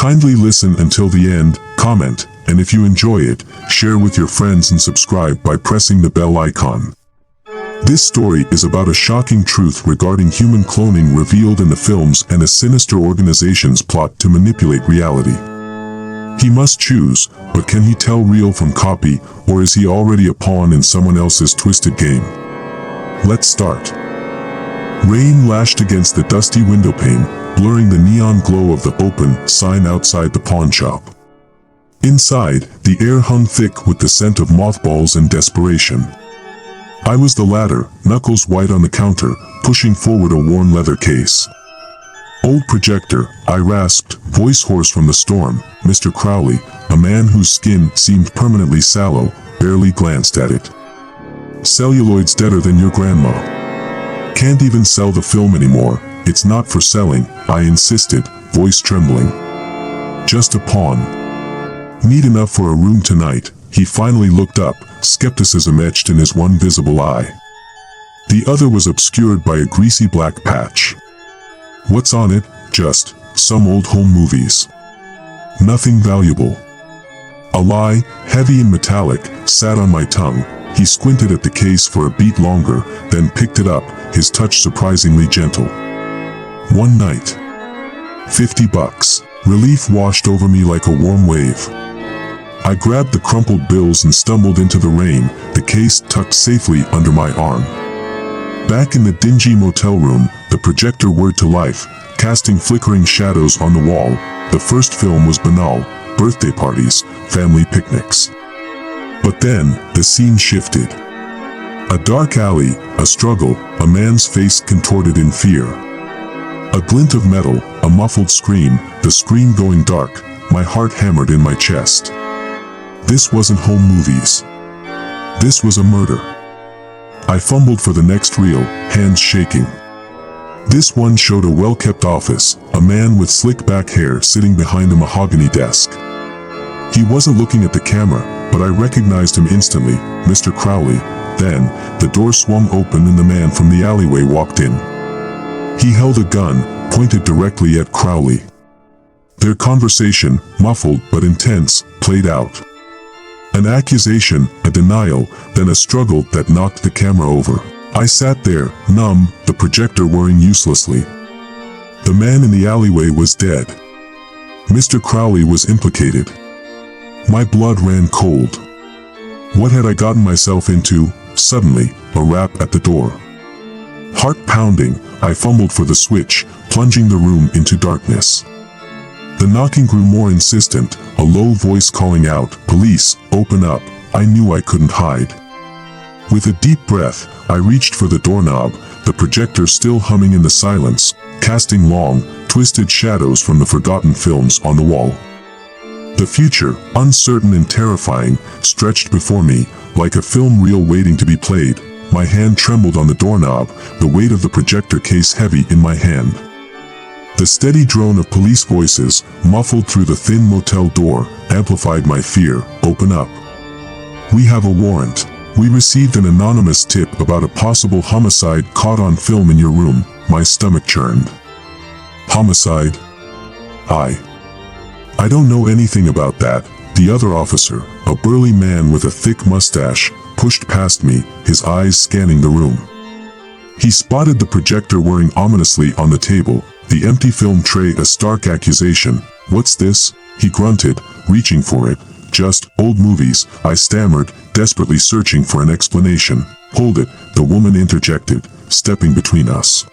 Kindly listen until the end, comment, and if you enjoy it, share with your friends and subscribe by pressing the bell icon. This story is about a shocking truth regarding human cloning revealed in the films and a sinister organization's plot to manipulate reality. He must choose, but can he tell real from copy, or is he already a pawn in someone else's twisted game? Let's start. Rain lashed against the dusty windowpane, blurring the neon glow of the open sign outside the pawn shop. Inside, the air hung thick with the scent of mothballs and desperation. I was the latter, knuckles white on the counter, pushing forward a worn leather case. "Old Projector," I rasped, voice hoarse from the storm. Mr. Crowley, a man whose skin seemed permanently sallow, barely glanced at it. "Celluloid's deader than your grandma. Can't even sell the film anymore. It's not for selling," I insisted, voice trembling. "Just a pawn. Need enough for a room tonight." He finally looked up, skepticism etched in his one visible eye. The other was obscured by a greasy black patch. "What's on it?" "Just some old home movies. Nothing valuable." A lie, heavy and metallic, sat on my tongue. He squinted at the case for a beat longer, then picked it up, his touch surprisingly gentle. "One night. $50. Relief washed over me like a warm wave. I grabbed the crumpled bills and stumbled into the rain, the case tucked safely under my arm. Back in the dingy motel room, the projector whirred to life, casting flickering shadows on the wall. The first film was banal: birthday parties, family picnics. But then, the scene shifted. A dark alley, a struggle, a man's face contorted in fear. A glint of metal, a muffled scream, the screen going dark, my heart hammered in my chest. This wasn't home movies. This was a murder. I fumbled for the next reel, hands shaking. This one showed a well-kept office, a man with slick back hair sitting behind a mahogany desk. He wasn't looking at the camera, but I recognized him instantly, Mr. Crowley. Then, the door swung open and the man from the alleyway walked in. He held a gun, pointed directly at Crowley. Their conversation, muffled but intense, played out. An accusation, a denial, then a struggle that knocked the camera over. I sat there, numb, the projector whirring uselessly. The man in the alleyway was dead. Mr. Crowley was implicated. My blood ran cold. What had I gotten myself into? Suddenly, a rap at the door. Heart pounding, I fumbled for the switch, plunging the room into darkness. The knocking grew more insistent, a low voice calling out, "Police, open up." I knew I couldn't hide. With a deep breath, I reached for the doorknob, the projector still humming in the silence, casting long, twisted shadows from the forgotten films on the wall. The future, uncertain and terrifying, stretched before me, like a film reel waiting to be played. My hand trembled on the doorknob, the weight of the projector case heavy in my hand. The steady drone of police voices, muffled through the thin motel door, amplified my fear. "Open up. We have a warrant. We received an anonymous tip about a possible homicide caught on film in your room." My stomach churned. "Homicide? I don't know anything about that." The other officer, a burly man with a thick mustache, pushed past me, his eyes scanning the room. He spotted the projector whirring ominously on the table, the empty film tray a stark accusation. "What's this?" he grunted, reaching for it. "Just old movies," I stammered, desperately searching for an explanation. "Hold it," the woman interjected, stepping between us.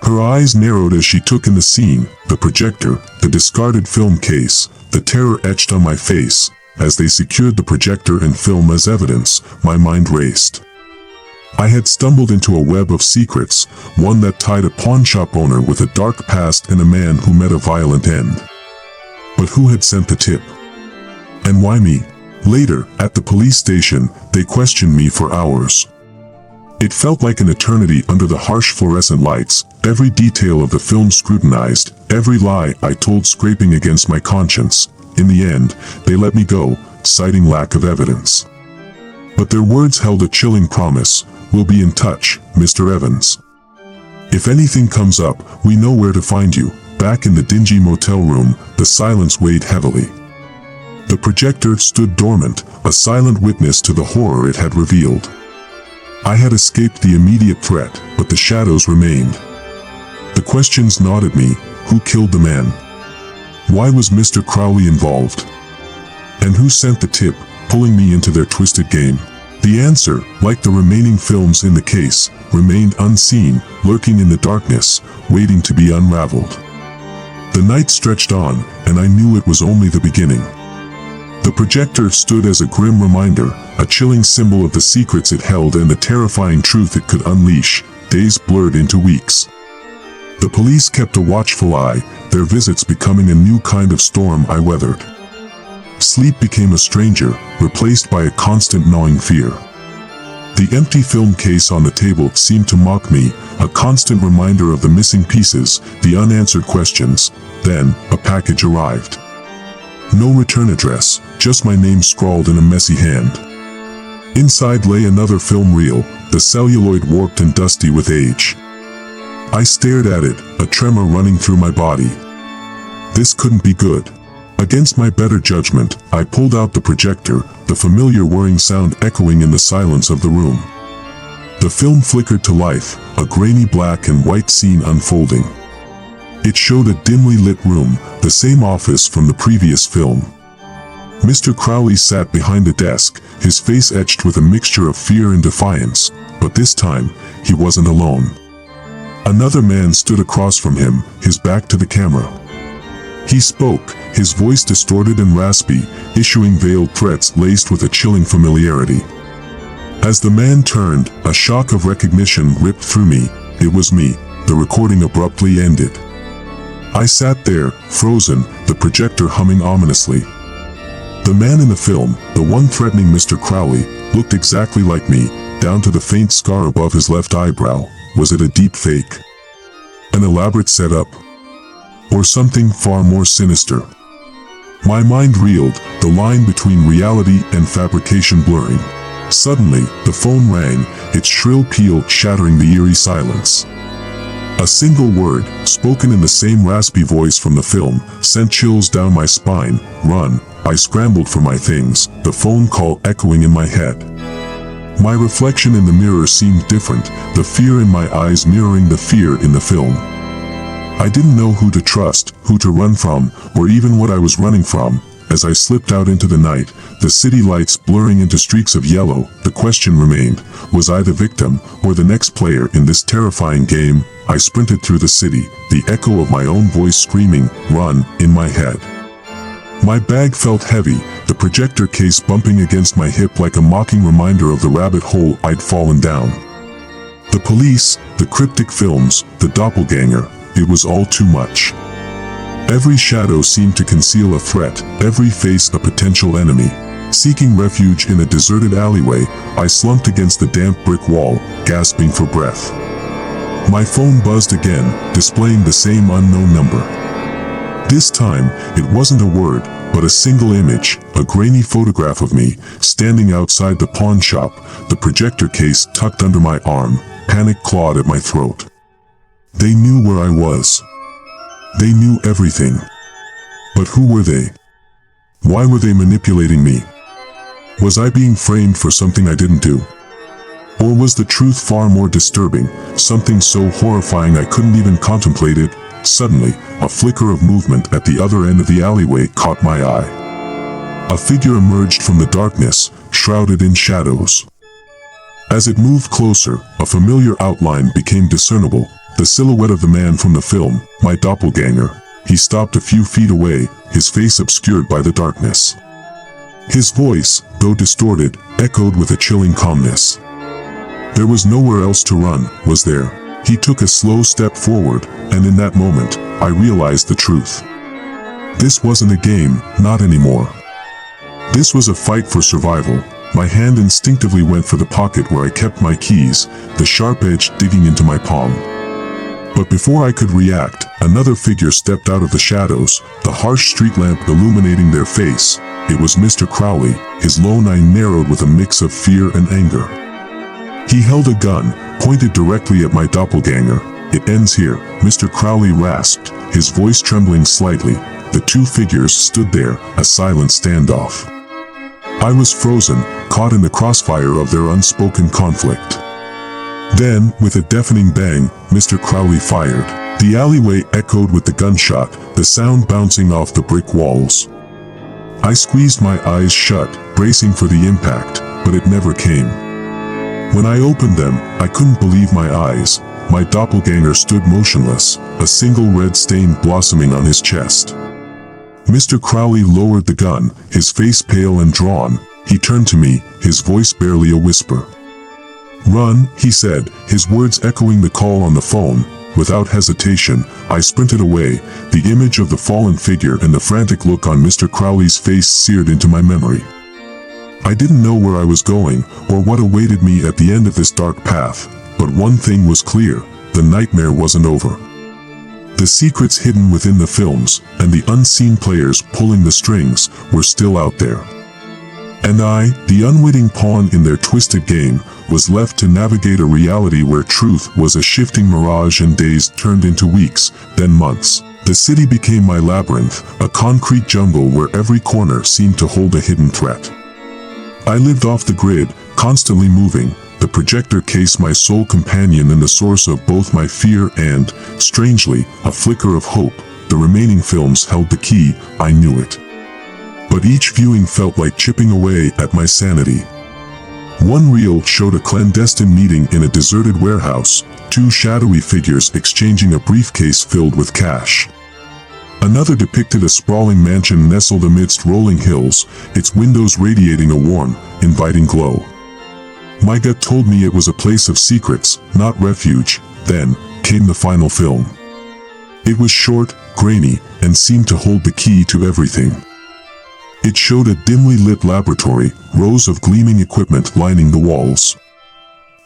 Her eyes narrowed as she took in the scene, the projector, the discarded film case, the terror etched on my face. As they secured the projector and film as evidence, my mind raced. I had stumbled into a web of secrets, one that tied a pawnshop owner with a dark past and a man who met a violent end. But who had sent the tip? And why me? Later, at the police station, they questioned me for hours. It felt like an eternity under the harsh fluorescent lights, every detail of the film scrutinized, every lie I told scraping against my conscience. In the end, they let me go, citing lack of evidence. But their words held a chilling promise: "We'll be in touch, Mr. Evans. If anything comes up, we know where to find you." back in the dingy motel room, the silence weighed heavily. The projector stood dormant, a silent witness to the horror it had revealed. I had escaped the immediate threat, but the shadows remained. The questions gnawed at me. Who killed the man? Why was Mr. Crowley involved? And who sent the tip, pulling me into their twisted game? The answer, like the remaining films in the case, remained unseen, lurking in the darkness, waiting to be unraveled. The night stretched on, and I knew it was only the beginning. The projector stood as a grim reminder, a chilling symbol of the secrets it held and the terrifying truth it could unleash. Days blurred into weeks. The police kept a watchful eye, their visits becoming a new kind of storm I weathered. Sleep became a stranger, replaced by a constant gnawing fear. The empty film case on the table seemed to mock me, a constant reminder of the missing pieces, the unanswered questions. Then, a package arrived. No return address, just my name scrawled in a messy hand. Inside lay another film reel, the celluloid warped and dusty with age. I stared at it, a tremor running through my body. This couldn't be good. Against my better judgment, I pulled out the projector, the familiar whirring sound echoing in the silence of the room. The film flickered to life, a grainy black and white scene unfolding. It showed a dimly lit room, the same office from the previous film. Mr. Crowley sat behind a desk, his face etched with a mixture of fear and defiance, but this time, he wasn't alone. Another man stood across from him, his back to the camera. He spoke, his voice distorted and raspy, issuing veiled threats laced with a chilling familiarity. As the man turned, a shock of recognition ripped through me. It was me. The recording abruptly ended. I sat there, frozen, the projector humming ominously. The man in the film, the one threatening Mr. Crowley, looked exactly like me, down to the faint scar above his left eyebrow. Was it a deep fake? An elaborate setup? Or something far more sinister? My mind reeled, the line between reality and fabrication blurring. Suddenly, the phone rang, its shrill peal shattering the eerie silence. A single word, spoken in the same raspy voice from the film, sent chills down my spine. Run. I scrambled for my things, the phone call echoing in my head. My reflection in the mirror seemed different, the fear in my eyes mirroring the fear in the film. I didn't know who to trust, who to run from, or even what I was running from. As I slipped out into the night, the city lights blurring into streaks of yellow, the question remained, was I the victim, or the next player in this terrifying game? I sprinted through the city, the echo of my own voice screaming, "Run," in my head. My bag felt heavy, the projector case bumping against my hip like a mocking reminder of the rabbit hole I'd fallen down. The police, the cryptic films, the doppelganger, it was all too much. Every shadow seemed to conceal a threat, every face a potential enemy. Seeking refuge in a deserted alleyway, I slumped against the damp brick wall, gasping for breath. My phone buzzed again, displaying the same unknown number. This time, it wasn't a word, but a single image, a grainy photograph of me, standing outside the pawn shop, the projector case tucked under my arm, panic clawed at my throat. They knew where I was. They knew everything. But who were they? Why were they manipulating me? Was I being framed for something I didn't do? Or was the truth far more disturbing, something so horrifying I couldn't even contemplate it? Suddenly, a flicker of movement at the other end of the alleyway caught my eye. A figure emerged from the darkness, shrouded in shadows. As it moved closer, a familiar outline became discernible, the silhouette of the man from the film, my doppelganger. He stopped a few feet away, his face obscured by the darkness. His voice, though distorted, echoed with a chilling calmness. There was nowhere else to run, was there? He took a slow step forward, and in that moment, I realized the truth. This wasn't a game, not anymore. This was a fight for survival. My hand instinctively went for the pocket where I kept my keys, the sharp edge digging into my palm. But before I could react, another figure stepped out of the shadows, the harsh street lamp illuminating their face. It was Mr. Crowley, his lone eye narrowed with a mix of fear and anger. He held a gun, pointed directly at my doppelganger, "It ends here," Mr. Crowley rasped, his voice trembling slightly. The two figures stood there, a silent standoff. I was frozen, caught in the crossfire of their unspoken conflict. Then, with a deafening bang, Mr. Crowley fired. The alleyway echoed with the gunshot, the sound bouncing off the brick walls. I squeezed my eyes shut, bracing for the impact, but it never came. When I opened them, I couldn't believe my eyes. My doppelganger stood motionless, a single red stain blossoming on his chest. Mr. Crowley lowered the gun, his face pale and drawn. He turned to me, his voice barely a whisper. "Run," he said, his words echoing the call on the phone. Without hesitation, I sprinted away, the image of the fallen figure and the frantic look on Mr. Crowley's face seared into my memory. I didn't know where I was going, or what awaited me at the end of this dark path, but one thing was clear: the nightmare wasn't over. The secrets hidden within the films, and the unseen players pulling the strings, were still out there. And I, the unwitting pawn in their twisted game, was left to navigate a reality where truth was a shifting mirage and days turned into weeks, then months. The city became my labyrinth, a concrete jungle where every corner seemed to hold a hidden threat. I lived off the grid, constantly moving, the projector case my sole companion and the source of both my fear and, strangely, a flicker of hope. The remaining films held the key, I knew it. But each viewing felt like chipping away at my sanity. One reel showed a clandestine meeting in a deserted warehouse, two shadowy figures exchanging a briefcase filled with cash. Another depicted a sprawling mansion nestled amidst rolling hills, its windows radiating a warm, inviting glow. My gut told me it was a place of secrets, not refuge. Then came the final film. It was short, grainy, and seemed to hold the key to everything. It showed a dimly lit laboratory, rows of gleaming equipment lining the walls.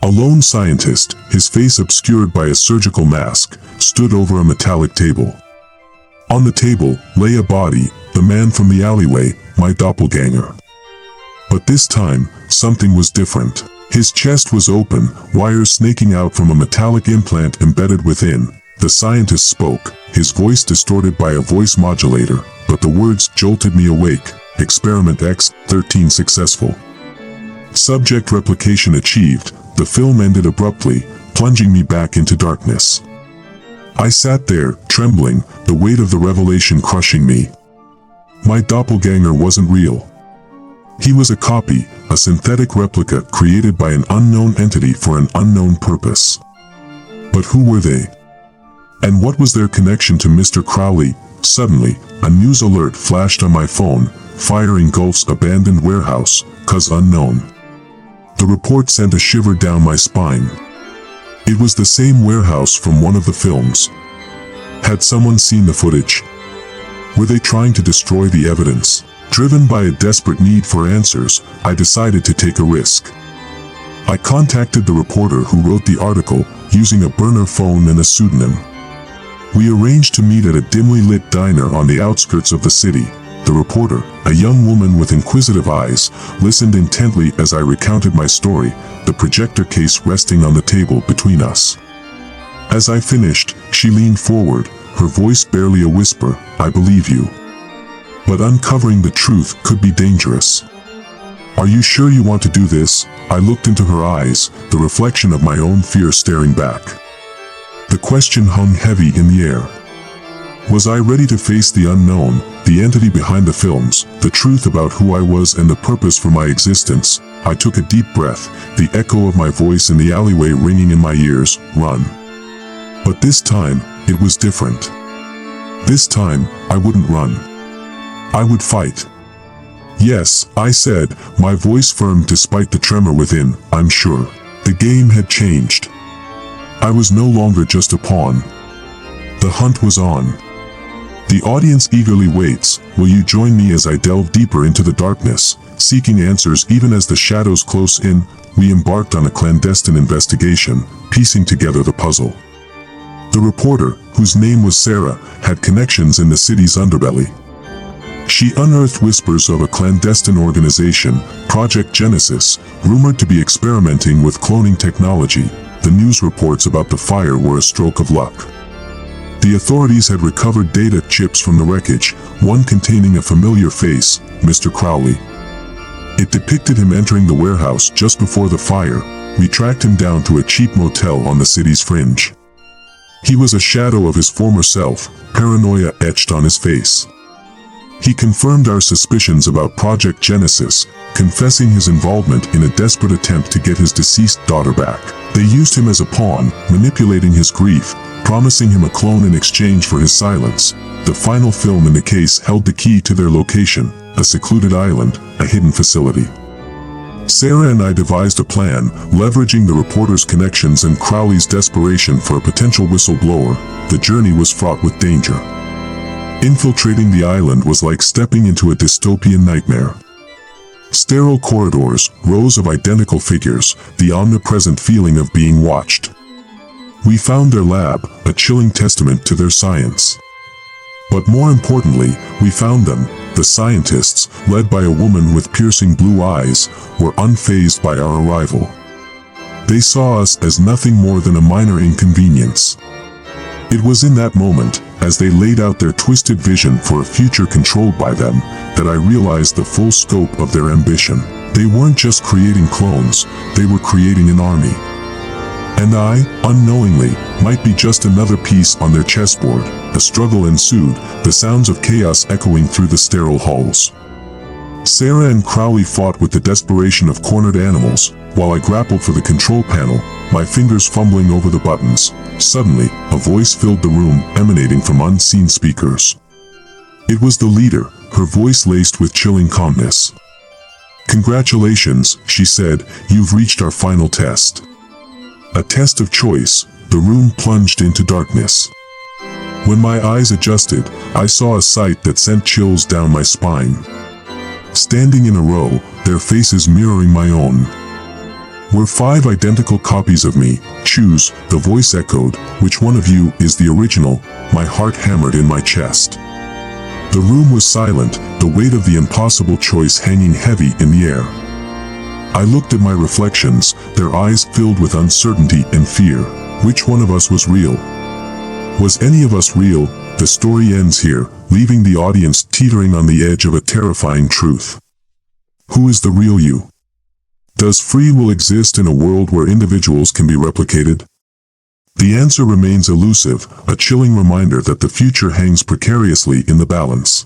A lone scientist, his face obscured by a surgical mask, stood over a metallic table. On the table lay a body, the man from the alleyway, my doppelganger. But this time, something was different. His chest was open, wires snaking out from a metallic implant embedded within. The scientist spoke, his voice distorted by a voice modulator, but the words jolted me awake. Experiment X-13 successful. Subject replication achieved. The film ended abruptly, plunging me back into darkness. I sat there, trembling, the weight of the revelation crushing me. My doppelganger wasn't real. He was a copy, a synthetic replica created by an unknown entity for an unknown purpose. But who were they? And what was their connection to Mr. Crowley? Suddenly, a news alert flashed on my phone. Fire engulfs abandoned warehouse, cause unknown. The report sent a shiver down my spine. It was the same warehouse from one of the films. Had someone seen the footage? Were they trying to destroy the evidence? Driven by a desperate need for answers, I decided to take a risk. I contacted the reporter who wrote the article, using a burner phone and a pseudonym. We arranged to meet at a dimly lit diner on the outskirts of the city. The reporter, a young woman with inquisitive eyes, listened intently as I recounted my story, the projector case resting on the table between us. As I finished, she leaned forward, her voice barely a whisper, "I believe you. But uncovering the truth could be dangerous. Are you sure you want to do this?" I looked into her eyes, the reflection of my own fear staring back. The question hung heavy in the air. Was I ready to face the unknown, the entity behind the films, the truth about who I was and the purpose for my existence? I took a deep breath, the echo of my voice in the alleyway ringing in my ears, "Run." But this time, it was different. This time, I wouldn't run. I would fight. "Yes," I said, my voice firm despite the tremor within, "I'm sure." The game had changed. I was no longer just a pawn. The hunt was on. The audience eagerly waits. Will you join me as I delve deeper into the darkness, seeking answers even as the shadows close in? We embarked on a clandestine investigation, piecing together the puzzle. The reporter, whose name was Sarah, had connections in the city's underbelly. She unearthed whispers of a clandestine organization, Project Genesis, rumored to be experimenting with cloning technology. the news reports about the fire were a stroke of luck. The authorities had recovered data chips from the wreckage, one containing a familiar face, Mr. Crowley. It depicted him entering the warehouse just before the fire. We tracked him down to a cheap motel on the city's fringe. He was a shadow of his former self, paranoia etched on his face. He confirmed our suspicions about Project Genesis, confessing his involvement in a desperate attempt to get his deceased daughter back. They used him as a pawn, manipulating his grief, promising him a clone in exchange for his silence. The final film in the case held the key to their location, a secluded island, a hidden facility. Sarah and I devised a plan, leveraging the reporter's connections and Crowley's desperation for a potential whistleblower. The journey was fraught with danger. Infiltrating the island was like stepping into a dystopian nightmare. Sterile corridors, rows of identical figures, the omnipresent feeling of being watched. We found their lab, a chilling testament to their science. But more importantly, we found them. The scientists, led by a woman with piercing blue eyes, were unfazed by our arrival. They saw us as nothing more than a minor inconvenience. It was in that moment, as they laid out their twisted vision for a future controlled by them, that I realized the full scope of their ambition. They weren't just creating clones, they were creating an army. And I, unknowingly, might be just another piece on their chessboard. A struggle ensued, the sounds of chaos echoing through the sterile halls. Sarah and Crowley fought with the desperation of cornered animals, while I grappled for the control panel, my fingers fumbling over the buttons. Suddenly, a voice filled the room, emanating from unseen speakers. It was the leader, her voice laced with chilling calmness. "Congratulations," she said, "you've reached our final test." A test of choice. The room plunged into darkness. When my eyes adjusted, I saw a sight that sent chills down my spine. Standing in a row, their faces mirroring my own, were 5 identical copies of me. "Choose," the voice echoed. "Which one of you is the original?" My heart hammered in my chest. The room was silent, the weight of the impossible choice hanging heavy in the air. I looked at my reflections, their eyes filled with uncertainty and fear. Which one of us was real? Was any of us real? The story ends here, leaving the audience teetering on the edge of a terrifying truth. Who is the real you? Does free will exist in a world where individuals can be replicated? The answer remains elusive, a chilling reminder that the future hangs precariously in the balance.